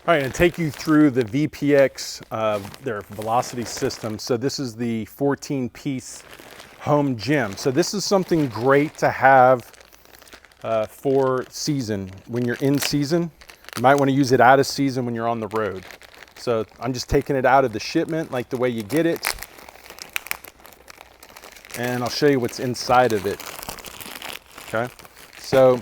All right, and take you through the VPX, their velocity system. So this is the 14-piece home gym. So this is something great to have for season. When you're in season, you might want to use it out of season when you're on the road. So I'm just taking it out of the shipment, like the way you get it. And I'll show you what's inside of it. Okay, so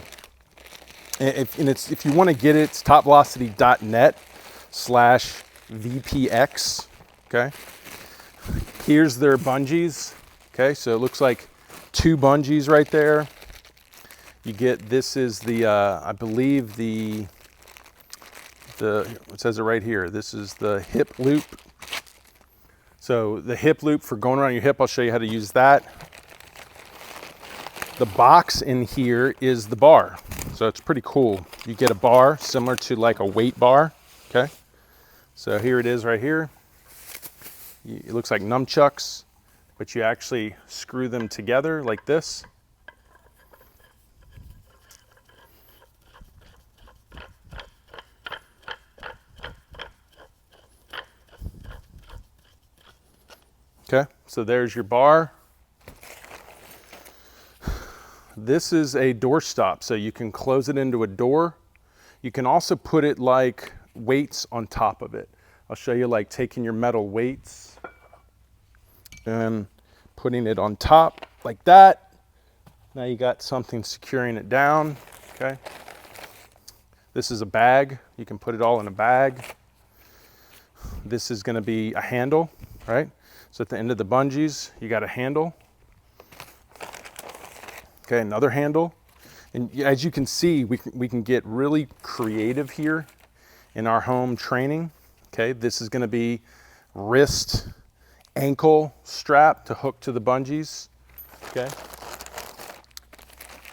if you want to get it, it's topvelocity.net/VPX. Okay, here's their bungees. Okay, so it looks like 2 bungees right there. You get, this is the I believe the it says it right here. This is the hip loop. So the hip loop for going around your hip, I'll show you how to use that. The box in here is the bar. So it's pretty cool. You get a bar similar to like a weight bar, okay? So here it is right here. It looks like nunchucks, but you actually screw them together like this. Okay, so there's your bar. This is a door stop, so you can close it into a door. You can also put it like weights on top of it. I'll show you, like taking your metal weights and putting it on top like that. Now you got something securing it down, okay? This is a bag. You can put it all in a bag. This is gonna be a handle, right? So at the end of the bungees, you got a handle. Okay, another handle. And as you can see, we can get really creative here in our home training. Okay, this is gonna be wrist, ankle strap to hook to the bungees. Okay.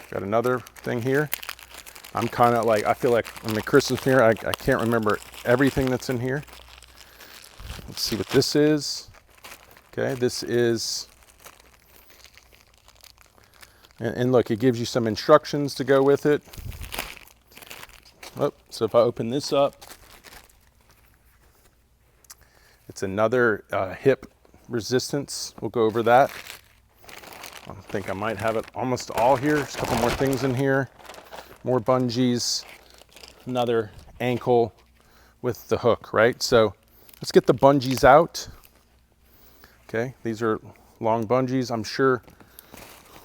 Got another thing here. I'm kind of like, I feel like I'm in Christmas here. I can't remember everything that's in here. Let's see what this is. Okay, this is, and look, it gives you some instructions to go with it. Oh, so if I open this up, it's another hip resistance. We'll go over that. I think I might have it almost all here. There's a couple more things in here. More bungees, another ankle with the hook, right? So let's get the bungees out. Okay, these are long bungees. I'm sure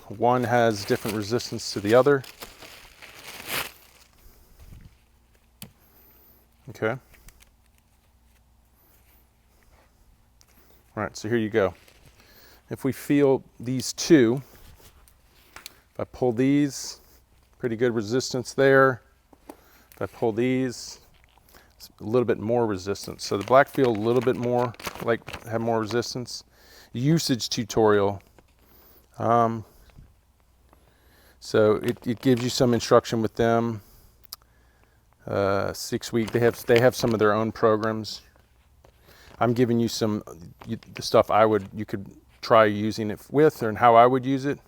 one has different resistance to the other. Okay. All right, so here you go. If we feel these two, if I pull these, pretty good resistance there. If I pull these, it's a little bit more resistance. So the black feel a little bit more, like have more resistance. Usage tutorial. So it gives you some instruction with them. 6 week, they have some of their own programs. I'm giving you some the stuff you could try using it with, and how I would use it.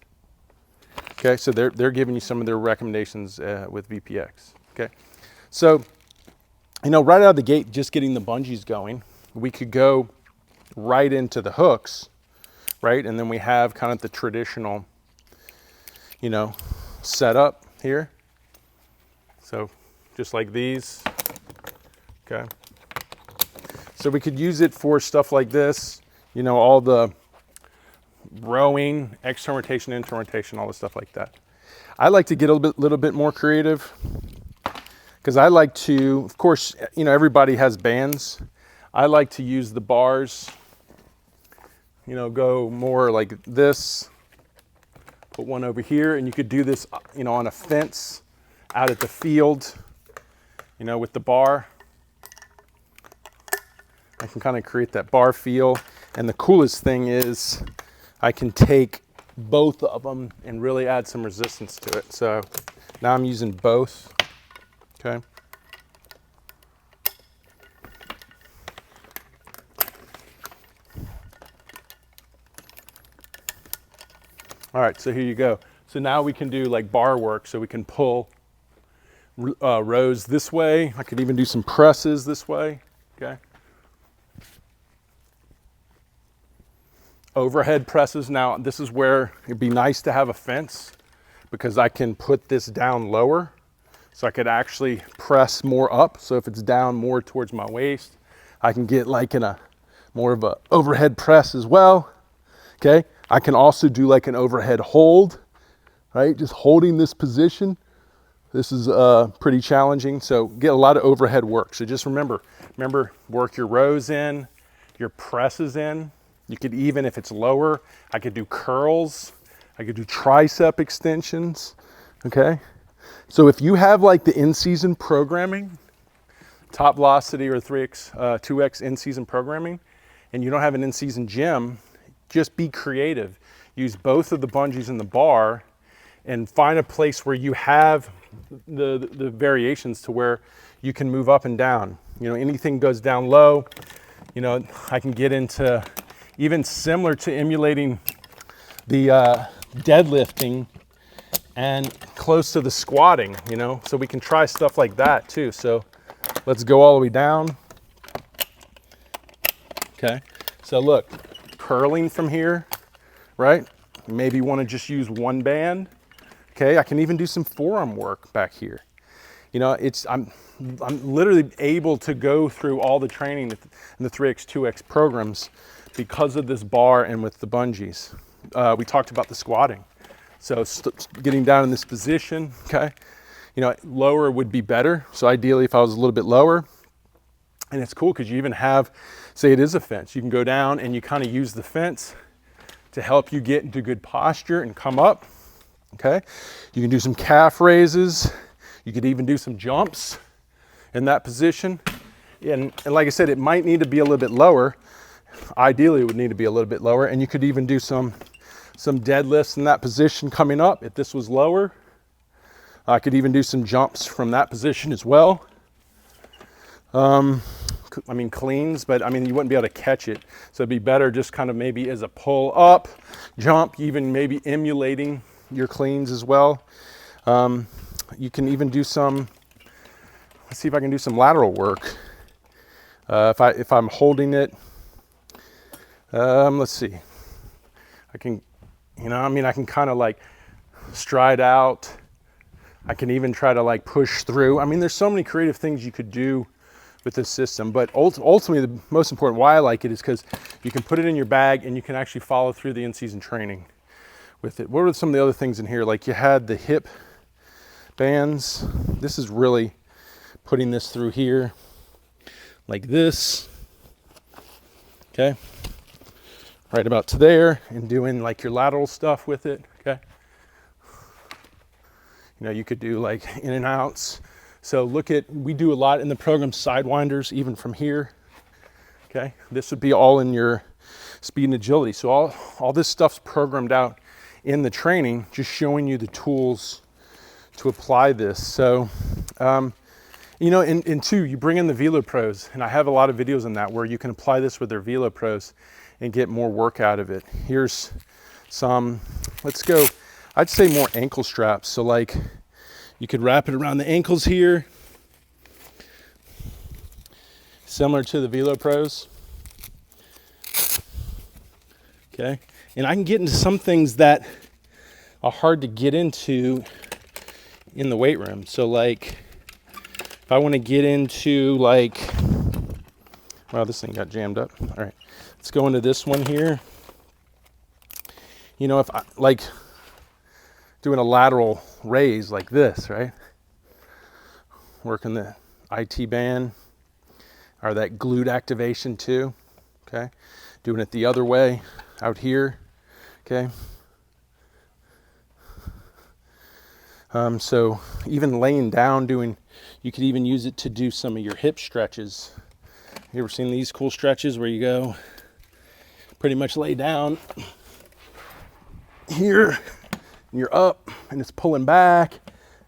Okay, so they're giving you some of their recommendations with VPX. Okay, so right out of the gate, just getting the bungees going, we could go right into the hooks, right, and then we have kind of the traditional, setup here. So just like these. Okay. So we could use it for stuff like this, all the rowing, external rotation, internal rotation, all the stuff like that. I like to get a little bit more creative because I like to, of course, everybody has bands. I like to use the bars, go more like this, put one over here, and you could do this, on a fence out at the field, with the bar. I can kind of create that bar feel. And the coolest thing is I can take both of them and really add some resistance to it. So now I'm using both, okay? All right, so here you go. So now we can do like bar work. So we can pull rows this way. I could even do some presses this way, okay? Overhead presses. Now, this is where it'd be nice to have a fence because I can put this down lower. So I could actually press more up. So if it's down more towards my waist, I can get like in a more of a overhead press as well, okay? I can also do like an overhead hold, right? Just holding this position. This is pretty challenging. So get a lot of overhead work. So just remember, work your rows in, your presses in. You could even, if it's lower, I could do curls. I could do tricep extensions, okay? So if you have like the in-season programming, TopVelocity or 2X in-season programming, and you don't have an in-season gym, just be creative. Use both of the bungees in the bar and find a place where you have the variations to where you can move up and down. You know, anything goes down low, you know, I can get into even similar to emulating the deadlifting and close to the squatting, you know, so we can try stuff like that too. So let's go all the way down. Okay, so look, curling from here, right? Maybe you want to just use one band. Okay, I can even do some forearm work back here. You know, I'm literally able to go through all the training in the 3X, 2X programs because of this bar and with the bungees. We talked about the squatting. So getting down in this position, okay? You know, lower would be better. So ideally if I was a little bit lower, and it's cool because you even have, say it is a fence, you can go down and you kind of use the fence to help you get into good posture and come up, okay? You can do some calf raises. You could even do some jumps in that position. And like I said, it might need to be a little bit lower. Ideally, it would need to be a little bit lower. And you could even do some deadlifts in that position coming up. If this was lower, I could even do some jumps from that position as well. I mean, cleans, but I mean, you wouldn't be able to catch it. So it'd be better just kind of maybe as a pull up, jump, even maybe emulating your cleans as well. You can even do some, let's see if I can do some lateral work. If I'm holding it, let's see. I can, you know, I mean, I can kind of like stride out. I can even try to like push through. I mean, there's so many creative things you could do with this system, but ultimately the most important why I like it is because you can put it in your bag and you can actually follow through the in-season training with it. What were some of the other things in here? Like you had the hip bands. This is really putting this through here like this, okay? Right about to there, and doing like your lateral stuff with it, okay? You know, you could do like in and outs. So look at, we do a lot in the program, sidewinders, even from here, okay? This would be all in your speed and agility. So all this stuff's programmed out in the training, just showing you the tools to apply this. So, you know, and two, you bring in the Velo Pros, and I have a lot of videos on that where you can apply this with their Velo Pros and get more work out of it. Here's some, let's go, I'd say more ankle straps. So like you could wrap it around the ankles here, similar to the Velo Pros. Okay, and I can get into some things that are hard to get into in the weight room. So like if I want to get into like, wow, this thing got jammed up. All right, let's go into this one here. You know, if I like doing a lateral raise like this, right? Working the IT band or that glute activation too, okay? Doing it the other way out here, okay? So even laying down doing, you could even use it to do some of your hip stretches. You ever seen these cool stretches where you go pretty much lay down here and you're up and it's pulling back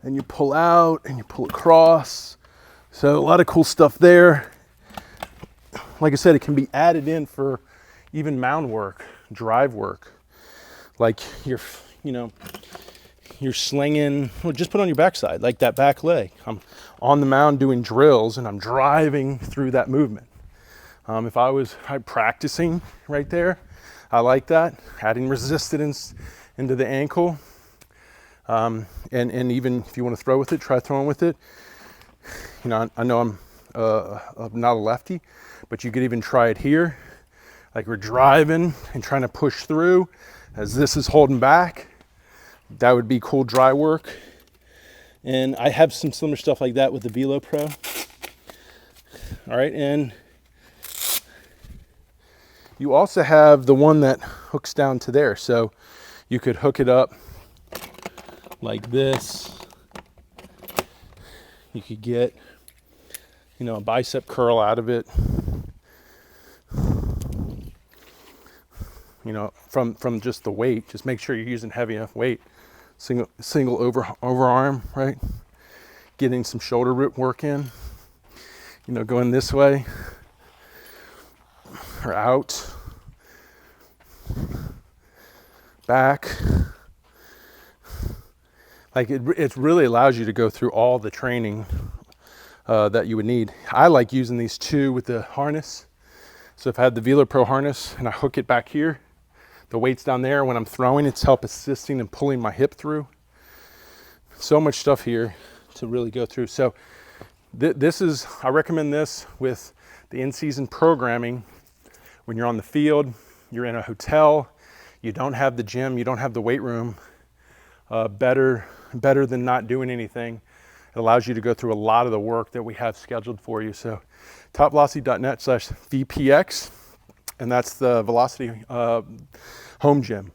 and you pull out and you pull across. So a lot of cool stuff there. Like I said, it can be added in for even mound work, drive work. Like you're, you know, you're slinging, well, just put on your backside, like that back leg. I'm on the mound doing drills and I'm driving through that movement. If I was practicing right there, I like that, adding resistance into the ankle. And even if you want to throw with it, try throwing with it. You know, I know I'm not a lefty, but you could even try it here. Like we're driving and trying to push through as this is holding back. That would be cool dry work. And I have some similar stuff like that with the Velo Pro. All right, and you also have the one that hooks down to there. So you could hook it up like this. You could get, you know, a bicep curl out of it. You know, from just the weight. Just make sure you're using heavy enough weight. Single overarm, right? Getting some shoulder root work in. You know, going this way or out, back. Like it really allows you to go through all the training that you would need. I like using these two with the harness. So if I had the Velo Pro harness and I hook it back here, the weight's down there. When I'm throwing, it's help assisting and pulling my hip through. So much stuff here to really go through. So I recommend this with the in-season programming. When you're on the field, you're in a hotel, you don't have the gym, you don't have the weight room, better than not doing anything. It allows you to go through a lot of the work that we have scheduled for you. So TopVelocity.net/VPX, and that's the Velocity home gym.